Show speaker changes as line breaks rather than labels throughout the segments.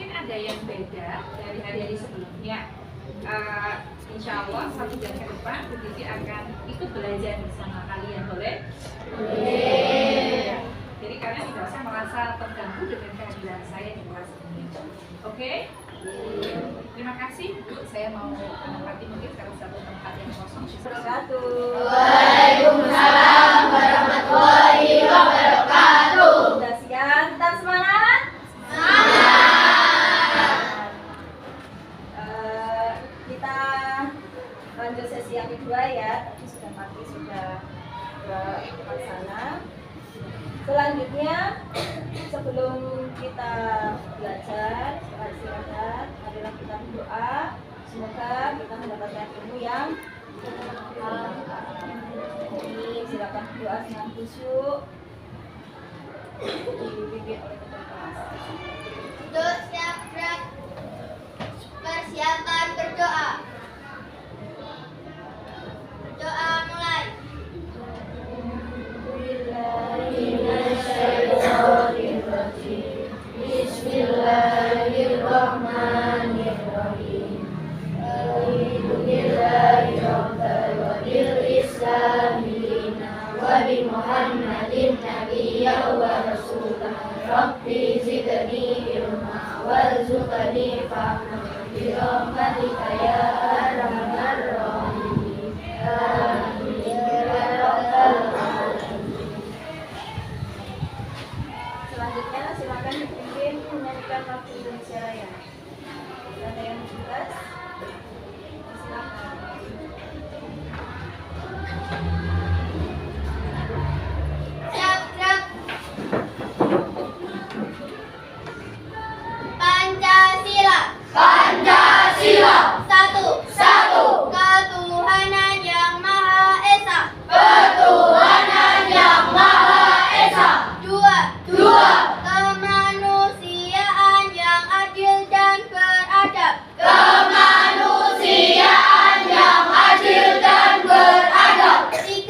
mungkin ada yang beda dari hari-hari sebelumnya. Insya Allah 1 jam ke depan Bu Titi akan ikut belajar bersama kalian, boleh?
Boleh.
Jadi kalian tidak usah merasa terganggu dengan kehadiran saya di kelas ini. Oke? Terima kasih Bu. Saya mau menempati mungkin salah satu tempat yang kosong.
Waalaikumsalam warahmatullahi wabarakatuh.
Sudah siap? Tetap semangat? Kita lanjut sesi yang kedua ya. Tadi sudah pagi sudah terlaksana. Selanjutnya, sebelum kita belajar, istirahat, marilah kita berdoa. Semoga kita mendapatkan ilmu yang jadi silakan berdoa dengan khusyuk, dibimbing oleh ketua kelas.
Untuk siap persiapan berdoa. Doa mulai.
Bismillahirrahmanirrahim. Alhamdulillahi rabbil alamin wa bi Muhammadin nabiyyan wa rasulah. Rabbi zidni ilma warzuqni fahma bi rahmatika ya arhamar rahimin. Amin ya rabbal alamin.
Selanjutnya silakan dipimpin menyanyikan lagu Indonesia Raya. Ada yang jelas? Silakan.
Siap. Pancasila.
Pancasila.
Satu. Ketuhanan yang Maha Esa.
Ketuhanan yang Maha Esa.
Dua.
Dua.
Kemanusiaan yang adil dan beradab.
Kemanusiaan yang adil dan beradab.
Tiga.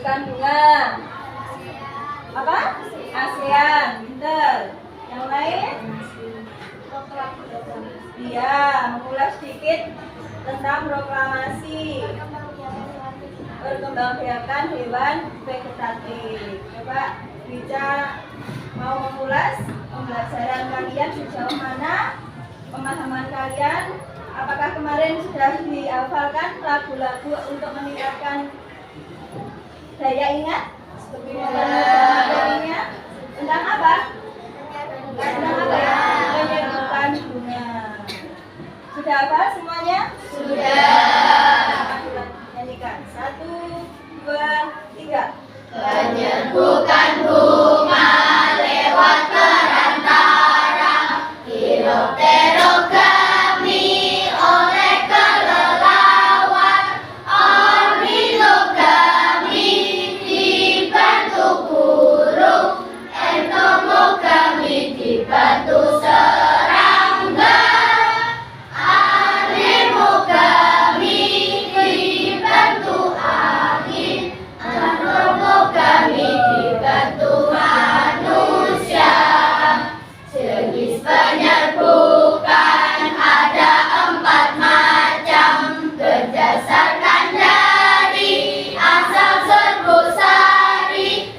mengirimkan bunga. Apa? ASEAN. Pinter. Yang lain? Iya, mengulas sedikit tentang proklamasi perkembangbiakan hewan vegetatif. Coba bisa mau mengulas pembelajaran kalian sejauh mana, pemahaman kalian. Apakah kemarin sudah dihafalkan lagu-lagu untuk meningkatkan daya ingat? Seperti materinya tentang apa? Tentang apa ya? Penyerbukan bunga. Sudah hafal semuanya? Sudah. Nyanyikan 1, 2, 3.
Penyerbukan bunga lewat perantara hiruk-pikuk kami oleh kelelawar, ornitolog kami dibantu burung, entomolog kami dibantu serangga, anemon kami dibantu angin, antropolog kami dibantu manusia. Jenis penyerbukan ada 4 macam berdasarkan dari asal serbuk sari.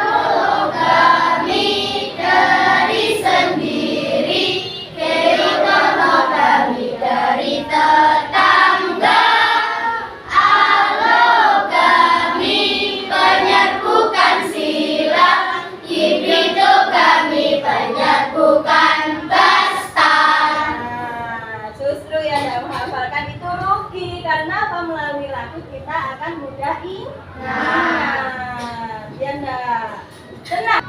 Monogami dari sendiri, heteronogami dari tetangga, alogami penyerbukan silang, hibridogami penyerbukan besar.
Nah, justru yang tidak menghafalkan itu rugi karena apa? Melalui lagu kita akan mudah ingat. Ya enggak? Tenang.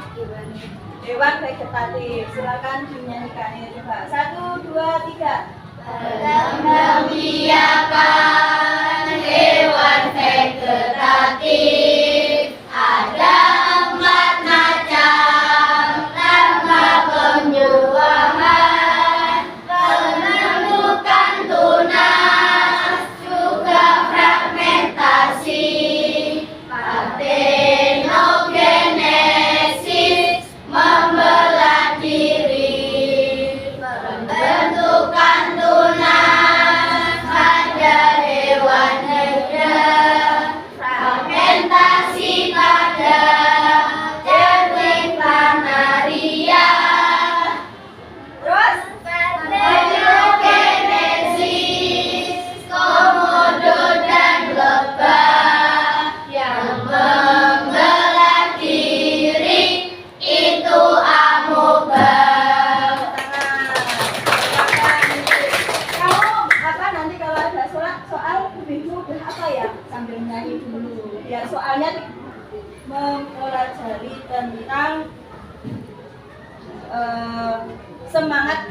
Hewan vegetatif. Silakan dinyanyikannya coba. 1, 2, 3.
Perkembangbiakan hewan vegetatif ada 4 macam tanpa penyuaman, penyerbukan tunas, juga fragmentasi, partenogenesis, membelah diri, pembentukan tunas pada hewan hidup, fragmentasi pada jentik planaria,
Terus
partenogenesis, komodo dan lebah yang membelah diri itu amoeba.
kamu apa nanti kalau ada soal lebih mudah apa ya? Sambil nyanyi dulu. Biar soalnya mempelajari tentang semangat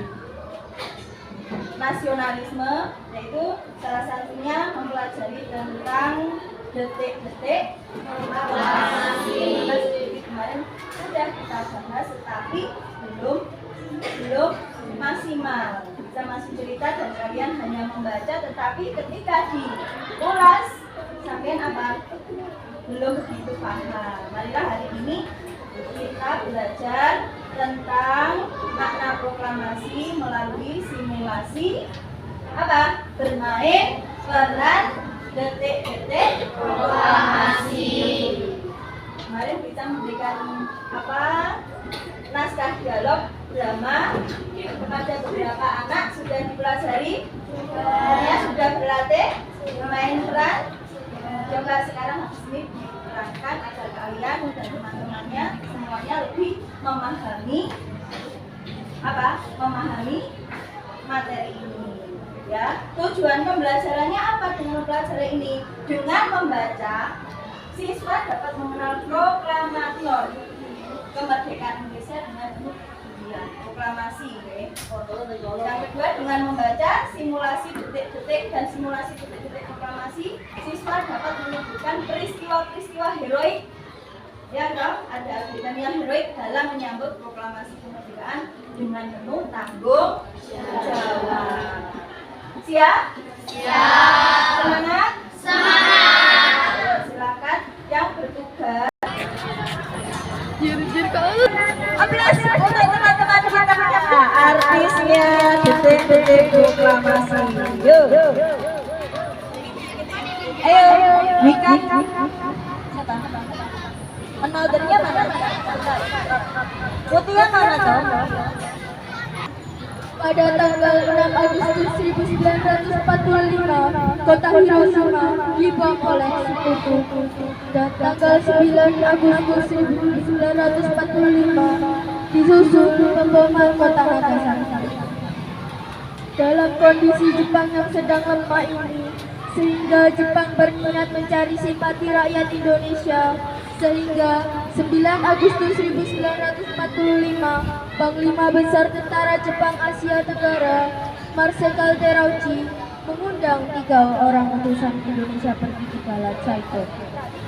nasionalisme, yaitu salah satunya mempelajari tentang detik-detik proklamasi. Kemarin sudah kita bahas, tetapi belum maksimal. Bisa masih cerita dan kalian hanya membaca, tetapi ketika diulas sampai apa? Belum begitu paham. Marilah hari ini kita belajar tentang makna proklamasi melalui simulasi apa? Bermain peran detik-detik proklamasi. Kemarin kita memberikan apa? Naskah dialog drama kepada beberapa anak, sudah dipelajari, semuanya sudah berlatih bermain peran. Coba sekarang habis ini diterangkan agar kalian dan teman-temannya semuanya lebih memahami apa? Memahami materi ini. Ya, tujuan pembelajarannya apa dengan mempelajari ini? Dengan membaca, siswa dapat mengenal proklamator kemerdekaan Indonesia dengan penuh kepedulian. Proklamasi, okay? Yang kedua, dengan membaca simulasi detik-detik dan simulasi detik-detik proklamasi, siswa dapat menyebutkan peristiwa-peristiwa heroik. Ya, dong, ada adegan yang heroik dalam menyambut proklamasi kemerdekaan dengan penuh tanggung jawab. Siap?
Siap.
Semangat?
Semangat.
Silakan. Yang
detik proklamasi. Yuk. Ayo, Wika.
Anothernya mana? Putihnya mana toh?
Pada tanggal 6 Agustus 1945, kota Hiroshima dibom oleh sekutu. Dan tanggal 9 Agustus 1945 disusul pemboman kota Nagasaki. Dalam kondisi Jepang yang sedang lemah ini, sehingga Jepang berniat mencari simpati rakyat Indonesia, sehingga 9 Agustus 1945 Panglima Besar Tentara Jepang Asia Tenggara Marsikal Terauchi mengundang 3 orang utusan Indonesia pergi ke Galat Saito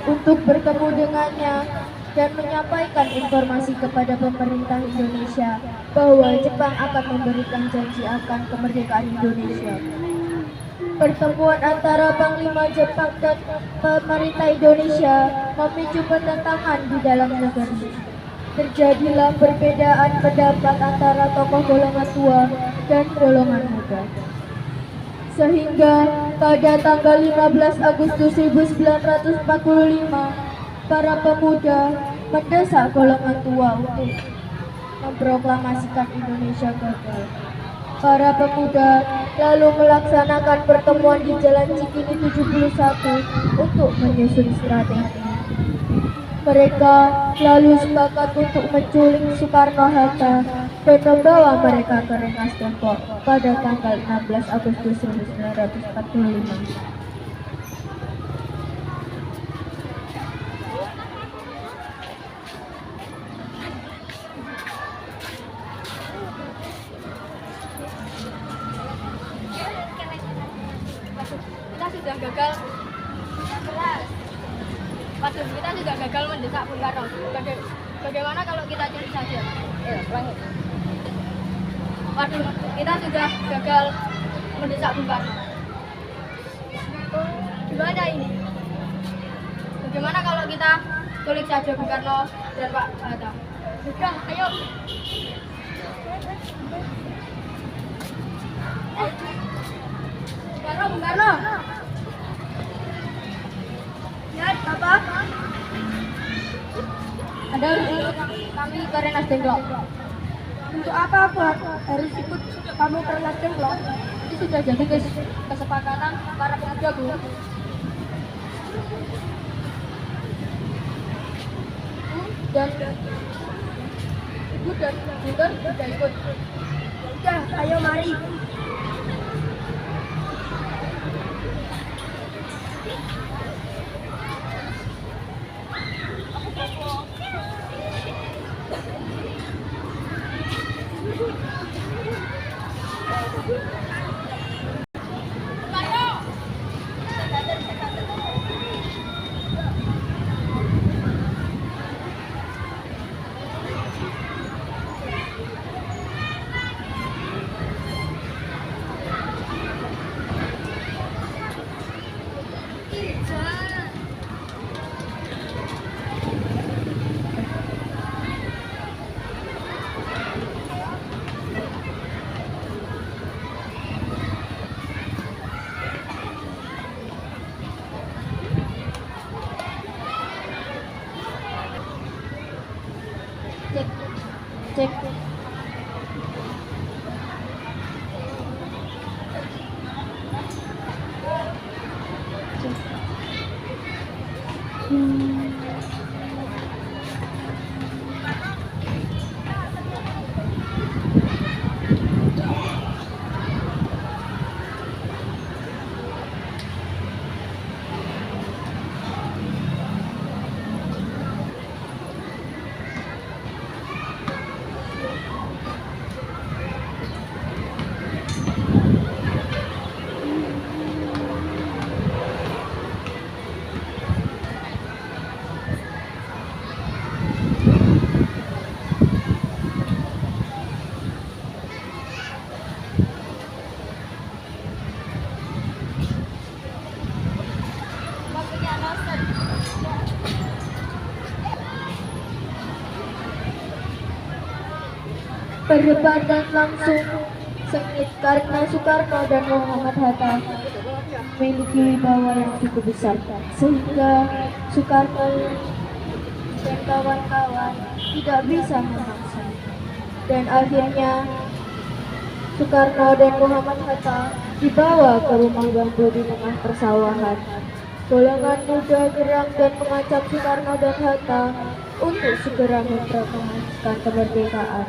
untuk bertemu dengannya dan menyampaikan informasi kepada pemerintah Indonesia bahwa Jepang akan memberikan janji akan kemerdekaan Indonesia. Pertemuan antara Panglima Jepang dan pemerintah Indonesia memicu pertentangan di dalam negeri. Terjadilah perbedaan pendapat antara tokoh golongan tua dan golongan muda. Sehingga pada tanggal 15 Agustus 1945, para pemuda mendesak golongan tua untuk memproklamasikan Indonesia gagal. Para pemuda lalu melaksanakan pertemuan di Jalan Cikini 71 untuk menyusun strategi. Mereka lalu sepakat untuk menculik Soekarno-Hatta dan membawa mereka ke Rengas Dengklok pada tanggal 16 Agustus 1945. Kita sudah gagal. Kita sudah gagal mendesak Bung Karno. Bagaimana kalau kita cari saja? Waduh, kita sudah gagal mendesak Bung Karno. Gimana ini? Bagaimana kalau kita culik saja Bung Karno dan Pak Hatta? Sudah, ayo. Bung Karno. Ya, apa? Ada kami ke Rengas Dengklok. Untuk apa harus ikut kamu ke Rengas Dengklok? Itu sudah jadi kesepakatan para pemuda, Bu. Dan Ibu dan Bunda sudah ikut. Udah, ayo mari. Cek. Perdebatan langsung sengit karena Soekarno dan Muhammad Hatta memiliki wibawa yang cukup besar sehingga Soekarno dan kawan-kawan tidak bisa memaksa. Dan akhirnya Soekarno dan Muhammad Hatta dibawa ke rumah bambu di tengah persawahan. Golongan muda geram dan mengancam Soekarno dan Hatta untuk segera memproklamasikan kemerdekaan.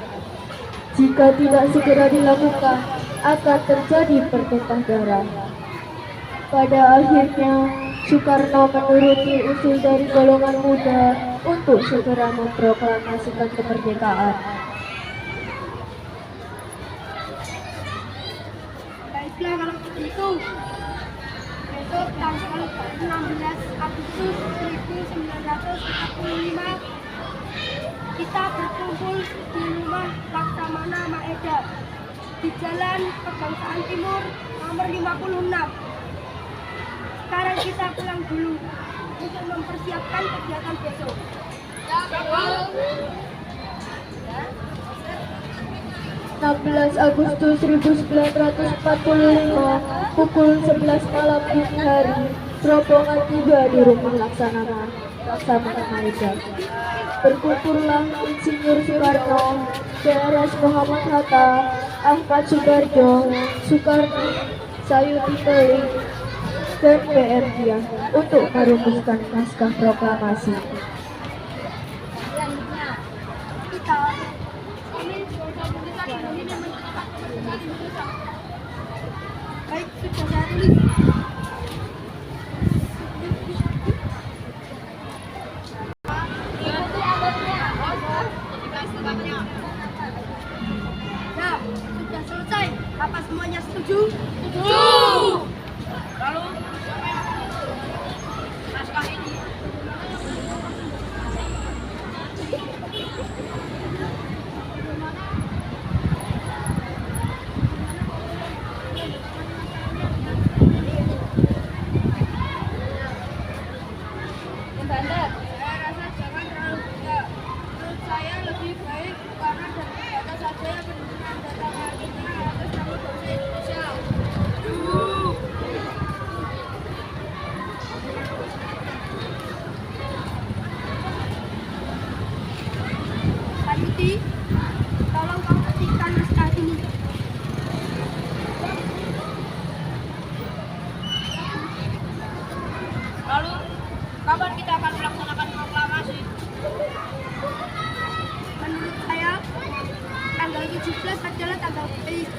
Jika tidak segera dilakukan, akan terjadi pertumpah darah. Pada akhirnya, Soekarno menuruti usul dari golongan muda untuk segera memproklamasikan kemerdekaan.
Baiklah kalau begitu. Besok tanggal 16 Agustus 1945 kita berkumpul di rumah Laksamana Maeda di Jalan Kebangsaan Timur nomor 56. Sekarang kita pulang dulu untuk mempersiapkan kegiatan besok.
16 Agustus 1945 pukul 11 malam dini hari, rombongan tiba di rumah Laksamana Maeda. Berkumpullah Insinyur Soekarno, Drs. Muhammad Hatta, Ahmad Subarjo, Soekarno, Sayuti Teling, dan PM Diah untuk merumuskan naskah proklamasi.
Kita baik, sudah saya tulis. Ya, sudah selesai. Apa semuanya setuju? Setuju. Lalu naskah ini saya rasa jangan terlalu muda. Menurut saya lebih baik karena data saja yang menggunakan data marketing atas nama bahasa Indonesia. Sayuti, tolong kau ketikkan naskah ini. Lalu, kapan kita akan melaksanakan proklamasi? Menurut saya, tanggal 17 adalah tanggal baik.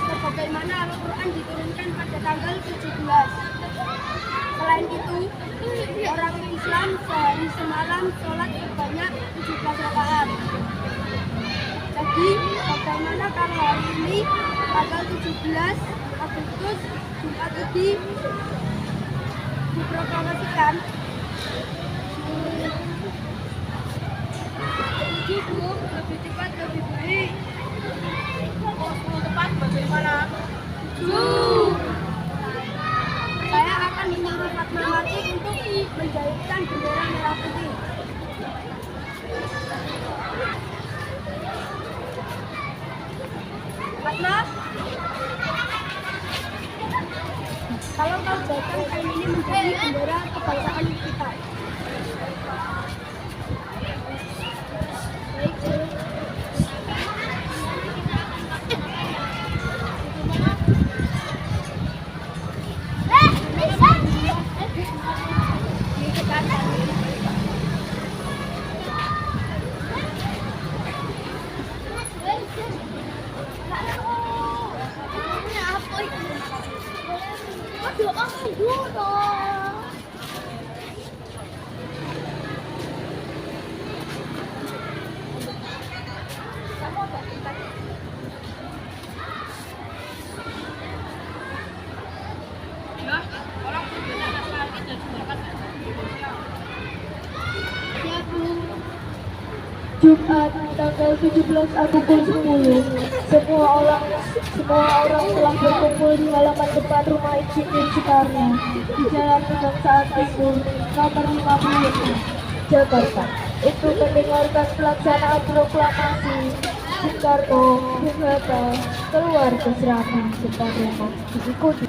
Sebagaimana Al-Quran diturunkan pada tanggal 17. Selain itu, orang Islam sehari semalam sholat sebanyak 17 rakaat. Jadi, bagaimana kalau hari ini, tanggal 17 Agustus, Jumat ini, diproklamasikan? Setuju, lebih cepat lebih baik. Kalau tepat bagaimana? Setuju. Saya akan menyuruh Fatmawati untuk menjahitkan bendera merah putih. Fatma, kalau kau jadikan kain ini menjadi bendera kebangsaan kita. Baik, Cik.
Jumat tanggal 17 Agustus 10, semua orang telah berkumpul di halaman depan rumah Insinyur Soekarno di Jalan Kebangsaan Timur nomor 56, Jakarta, untuk mendengarkan pelaksanaan proklamasi. Soekarno, Bung Hatta, keluarga Serabi, serta Romo diikuti.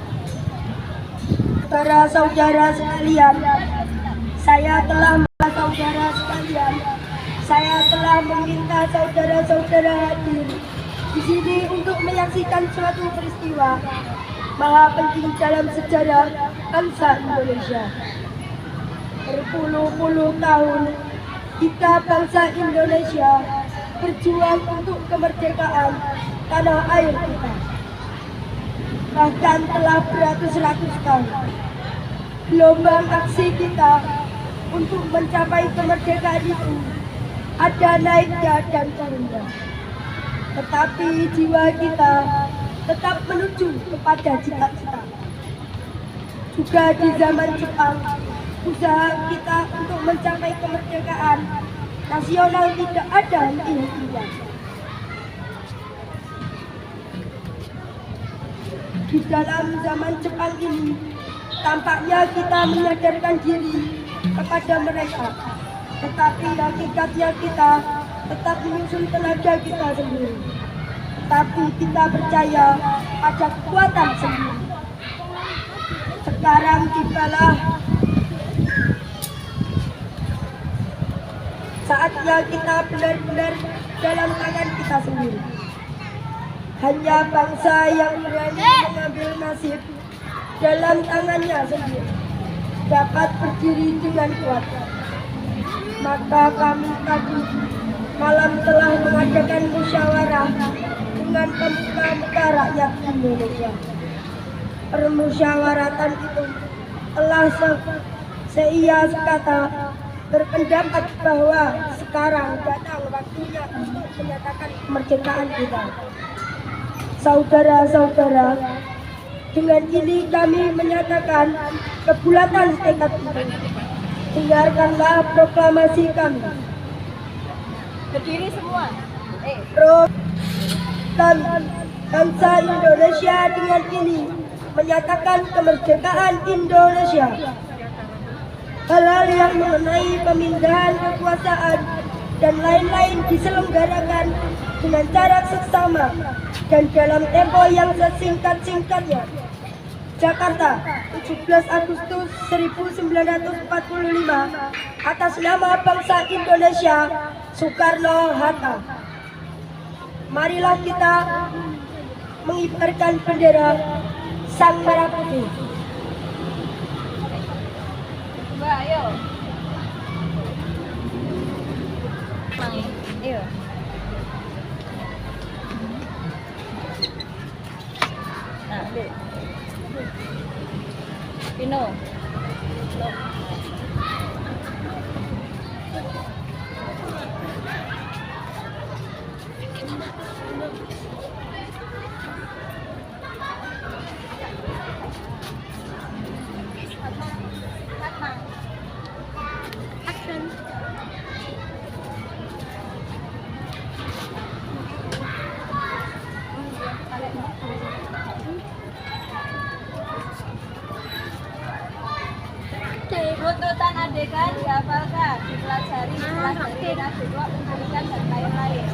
Para saudara sekalian, saya telah meminta saudara-saudara hadir di sini untuk menyaksikan suatu peristiwa maha penting dalam sejarah bangsa Indonesia. Berpuluh-puluh tahun kita bangsa Indonesia berjuang untuk kemerdekaan tanah air kita. Bahkan telah beratus-ratus tahun gelombang aksi kita untuk mencapai kemerdekaan itu ada naiknya dan turunnya. Tetapi jiwa kita tetap menuju kepada cita-cita. Juga di zaman Jepang, usaha kita untuk mencapai kemerdekaan nasional tidak ada henti-hentinya. Di dalam zaman Jepang ini, tampaknya kita menyadarkan diri kepada mereka, tetapi hakikatnya kita tetap menyusun tenaga kita sendiri. Tapi kita percaya pada kekuatan sendiri. Sekarang tibalah saatnya kita benar-benar dalam tangan kita sendiri. Hanya bangsa yang berani mengambil nasib dalam tangannya sendiri dapat berdiri dengan kuat. Maka kami tadi malam telah mengadakan musyawarah dengan pemuka-pemuka rakyat Indonesia. Permusyawaratan itu telah seia sekata berpendapat bahwa sekarang datang waktunya untuk menyatakan kemerdekaan kita. Saudara-saudara, dengan ini kami menyatakan kebulatan tekad itu. Dengarkanlah proklamasi kami.
Berdiri semua.
Bangsa Indonesia dengan ini menyatakan kemerdekaan Indonesia. Hal-hal yang mengenai pemindahan kekuasaan dan lain-lain diselenggarakan dengan cara seksama dan dalam tempo yang sesingkat-singkatnya. Jakarta, 17 Agustus 1945, atas nama bangsa Indonesia, Soekarno-Hatta. Marilah kita mengibarkan bendera Sang Merah Putih.
Coba, ayo. Ayo. Nah, dek. Pino. Runtutan adegan dihafalkan, dipelajari dengan judul pendidikan dan lain-lain.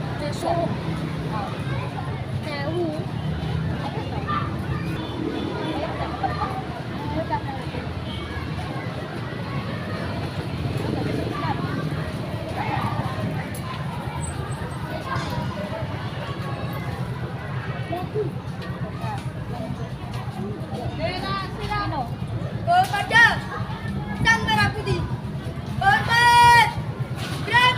Kepada Sang Merah Putih, hormat, gerak.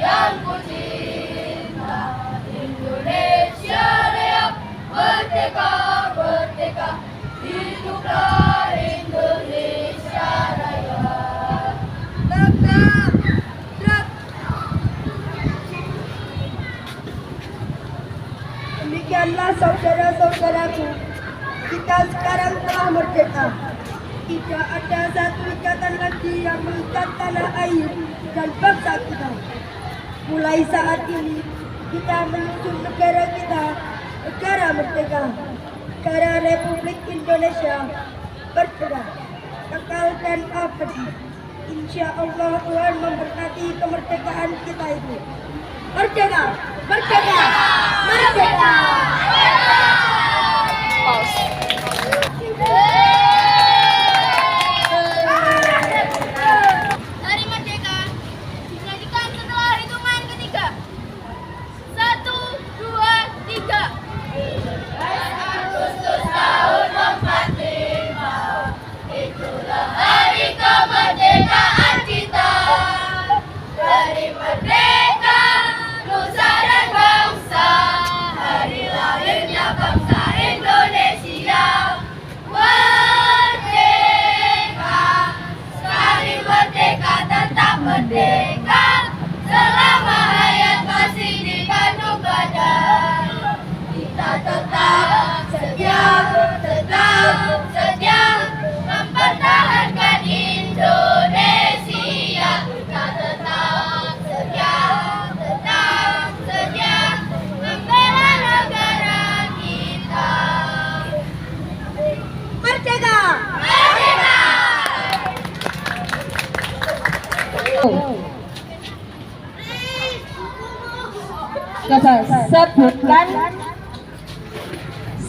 yang ku cinta. Indonesia Raya, merdeka, merdeka, hiduplah Indonesia Raya. Tegak, tegak.
Demikianlah saudara-saudaraku, kita sekarang telah merdeka. Tidak ada satu ikatan lagi yang mengikat tanah air dan bangsa kita. Mulai saat ini, kita menyusun negara kita, negara merdeka, negara Republik Indonesia, merdeka, kekal dan abadi. Insya Allah Tuhan memberkati kemerdekaan kita itu. Merdeka! Merdeka! Merdeka!
Hari merdeka dijadikan setelah hitungan ketiga. 1, 2, 3. Agustus tahun 45, itulah hari kemerdekaan kita. Hari merdeka, nusa dan bangsa, hari lahirnya bangsa Indonesia. Merdeka, sekali merdeka tetap merdeka, selama hayat masih dikandung badan. Kita tetap setia mempertahankan Indonesia. Kita tetap setia membela negara kita.
Merdeka!
Merdeka!
Coba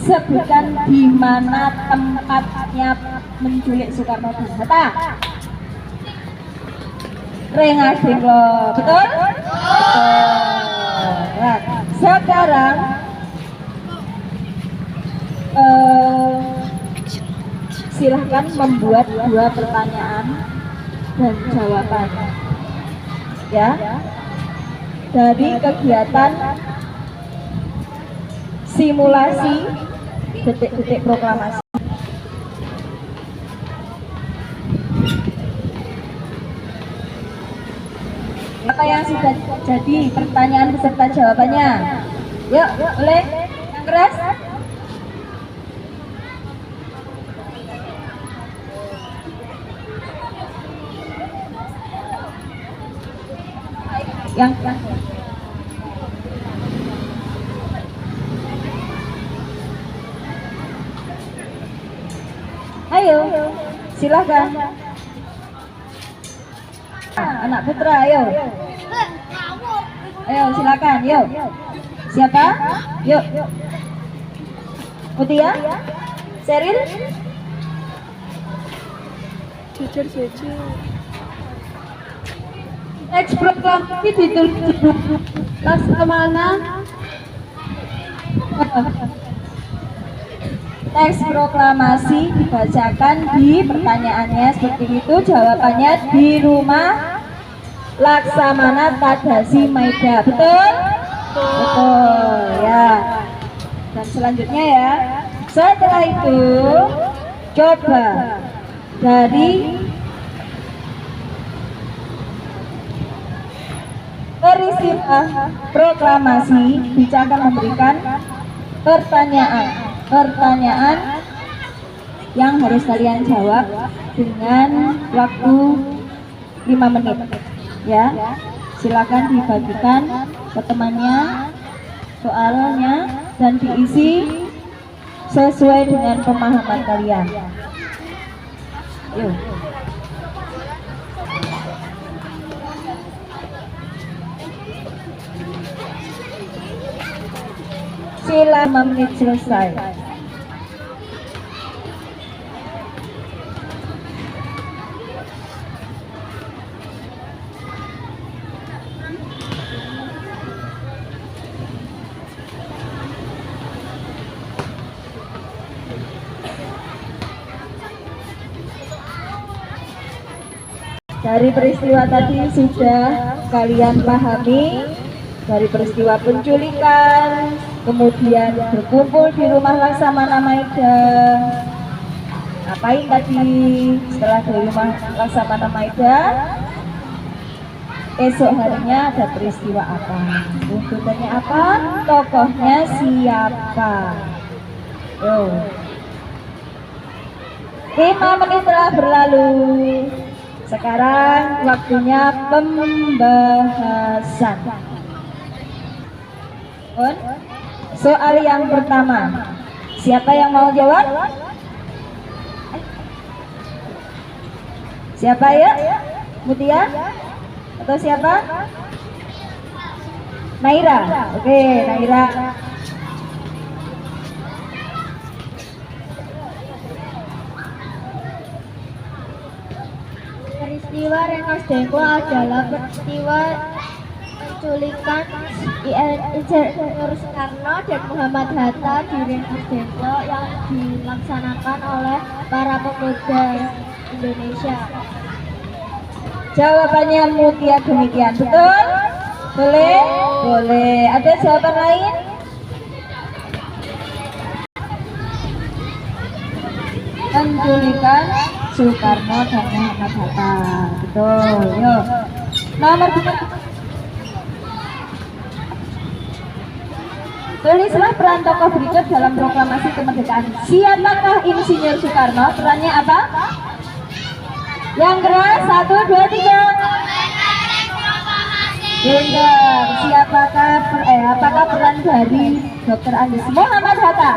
sebutkan di mana tempatnya menculik Soekarno-Hatta. Rengas Dengklok, betul? Nah, sekarang silahkan membuat 2 pertanyaan dan jawaban, ya, dari kegiatan simulasi detik-detik proklamasi. Apa yang sudah jadi pertanyaan beserta jawabannya? Yuk, boleh yang keras? Yang ayo, silakan. Anak putra, ayo. Ayo, silakan, yuk. Siapa? Yuk. Mutia? Seril? Teks proklamasi ditulis di buku Laksamana. Teks proklamasi dibacakan di pertanyaannya seperti itu, jawabannya di rumah Laksamana Tadasi Maida. Betul? Betul, ya. Dan selanjutnya ya, setelah itu coba dari peristiwa proklamasi bisa akan memberikan pertanyaan yang harus kalian jawab dengan waktu 5 menit, ya. Silakan dibagikan ke temannya soalnya dan diisi sesuai dengan pemahaman kalian. Yuk. Sila 5 menit selesai.
Dari peristiwa tadi sudah kalian pahami, dari peristiwa penculikan, kemudian berkumpul di rumah Laksamana Maida. Ngapain tadi setelah di rumah Laksamana Maida? Esok harinya ada peristiwa apa? Tuntutannya apa? Tokohnya siapa? 5 menit telah berlalu. Sekarang waktunya pembahasan. Soal yang pertama, siapa yang mau jawab? Siapa ya? Mutia? Atau siapa? Naira. Oke, Naira.
Peristiwa Rengas Dengklok adalah peristiwa penculikan Insinyur Soekarno dan Muhammad Hatta di Rengas Dengklok yang dilaksanakan oleh para pemuda Indonesia.
Jawabannya Mutia demikian, betul? Boleh? Boleh. Ada jawaban lain? Penculikan Soekarno dan Muhammad Hatta. Betul. Yuk. Nomor 2. Tulislah peran tokoh berikut dalam proklamasi kemerdekaan. Siapakah Insinyur Soekarno? Perannya apa? Yang keras, 1, 2, 3. Pintar. Apakah peran dari Dr. Andes Muhammad Hatta?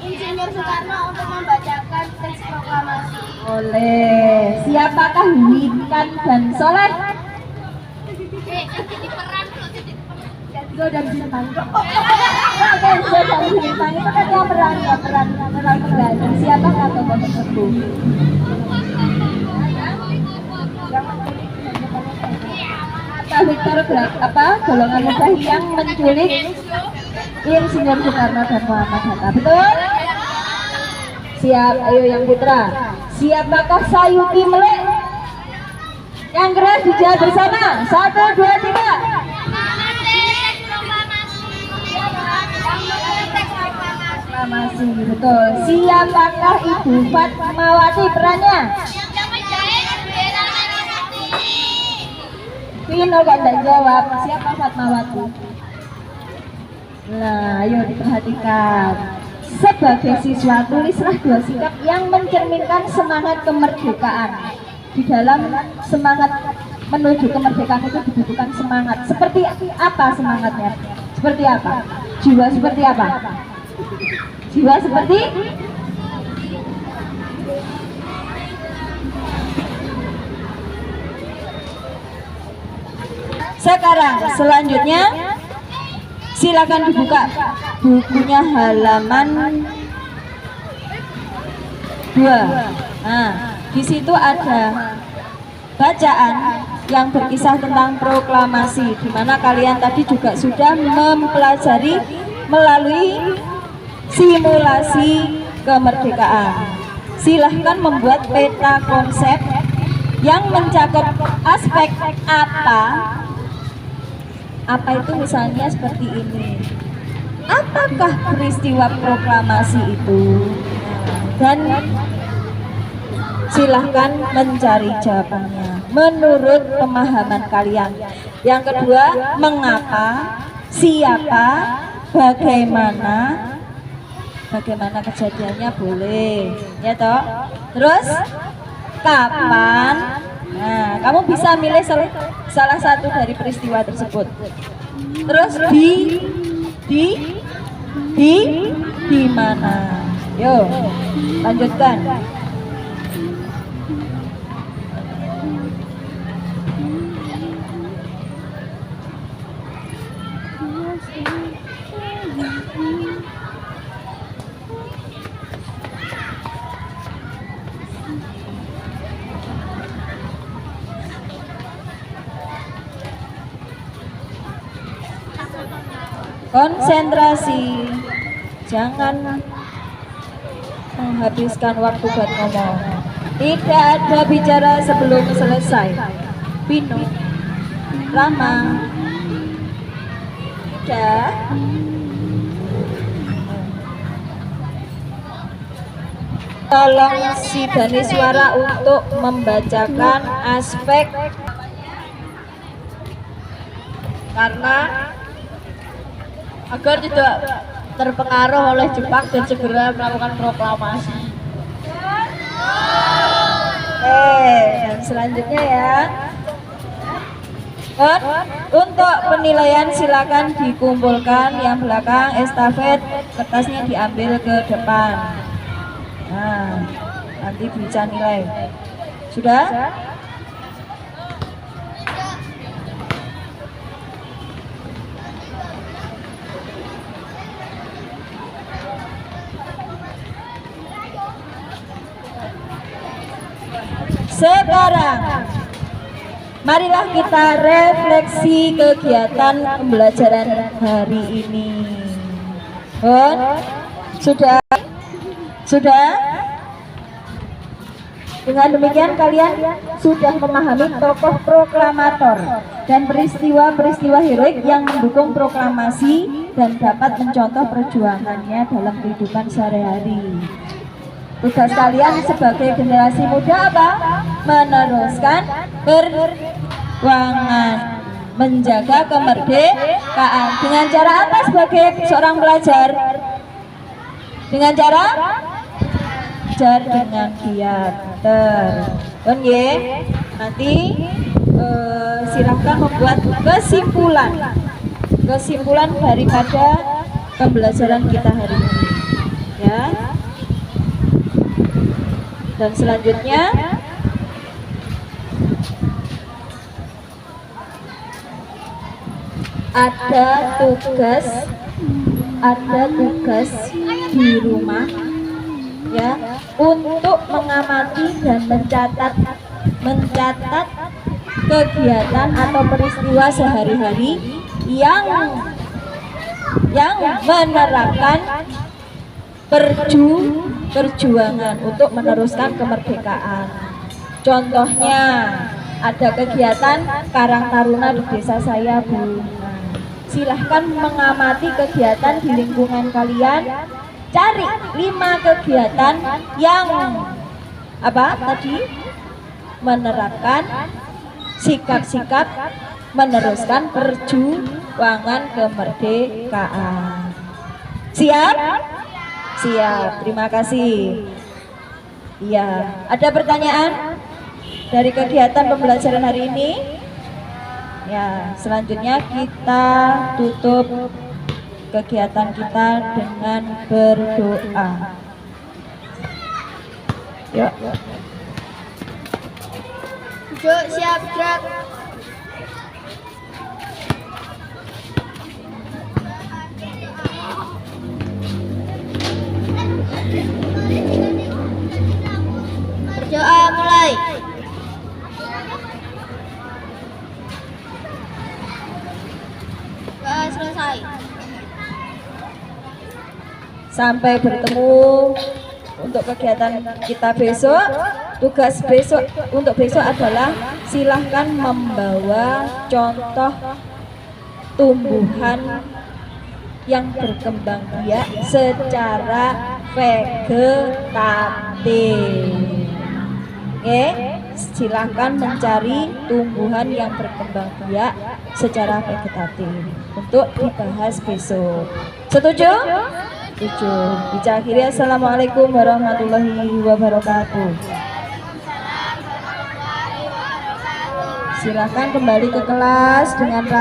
Insinyur Soekarno untuk membacakan teks proklamasi.
Oleh. Siapakah Wikan dan Soleh? Zo dan Bintang. Oke, Zo dan Bintang itu kan yang peran pengganti. Siapakah tokoh tersebut? Victor golongan muda yang menculik Insinyur Soekarno dan Muhammad Hatta. Betul? Siap, ayo yang putra. Siapakah Sayuti Melek? Yang keras dijawab bersama. 1, 2, 3. Proklamasi, betul. Siapakah Ibu Fatmawati perannya? Vino kok tidak jawab. Siapa Fatmawati? Nah, ayo diperhatikan. Sebagai siswa, tulislah 2 sikap yang mencerminkan semangat kemerdekaan. Di dalam semangat menuju kemerdekaan itu dibutuhkan semangat. Seperti apa semangatnya? Seperti apa? Jiwa seperti apa? Jiwa seperti sekarang. Selanjutnya silakan dibuka bukunya halaman 2. Nah, di situ ada bacaan yang berkisah tentang proklamasi, di mana kalian tadi juga sudah mempelajari melalui simulasi kemerdekaan. Silahkan membuat peta konsep yang mencakup aspek apa itu, misalnya seperti ini. Apakah peristiwa proklamasi itu? Dan silahkan mencari jawabannya menurut pemahaman kalian. Yang kedua, mengapa, siapa, bagaimana kejadiannya boleh, ya toh. Terus kapan? Nah, kamu bisa milih salah satu dari peristiwa tersebut. Terus di mana? Yuk, lanjutkan. Konsentrasi, jangan menghabiskan waktu buat ngomong. Tidak ada bicara sebelum selesai. Pino, Rama, udah. Tolong si Daniswara untuk membacakan aspek karena agar tidak terpengaruh oleh Jepang dan segera melakukan proklamasi. Dan selanjutnya ya. Untuk penilaian silakan dikumpulkan yang belakang, estafet kertasnya diambil ke depan. Nah, nanti bisa nilai. Sudah? Sekarang marilah kita refleksi kegiatan pembelajaran hari ini. Sudah? Sudah? Dengan demikian kalian sudah memahami tokoh proklamator dan peristiwa-peristiwa heroik yang mendukung proklamasi dan dapat mencontoh perjuangannya dalam kehidupan sehari-hari. Tugas kalian sebagai generasi muda apa? Meneruskan perjuangan, menjaga kemerdekaan. Dengan cara apa sebagai seorang pelajar? Dengan cara belajar dengan giat. Nanti silahkan membuat kesimpulan daripada pembelajaran kita hari ini, ya. Dan selanjutnya ada tugas di rumah, ya, untuk mengamati dan mencatat kegiatan atau peristiwa sehari-hari yang menerapkan perjuangan untuk meneruskan kemerdekaan. Contohnya ada kegiatan Karang Taruna di desa saya, Bu. Silahkan mengamati kegiatan di lingkungan kalian. Cari 5 kegiatan yang menerapkan sikap-sikap meneruskan perjuangan kemerdekaan. Siap? Siap, terima kasih. Iya, ada pertanyaan dari kegiatan pembelajaran hari ini? Ya, selanjutnya kita tutup kegiatan kita dengan berdoa. Yuk.
Duduk, siap, gerak. Berdoa mulai. Doa selesai.
Sampai bertemu untuk kegiatan kita besok. Tugas untuk besok adalah silahkan membawa contoh tumbuhan yang berkembang biak secara vegetatif. Oke, silahkan mencari tumbuhan yang berkembang biak secara vegetatif untuk dibahas besok. Setuju? Setuju. Bisa akhirnya assalamualaikum warahmatullahi wabarakatuh. Silahkan kembali ke kelas dengan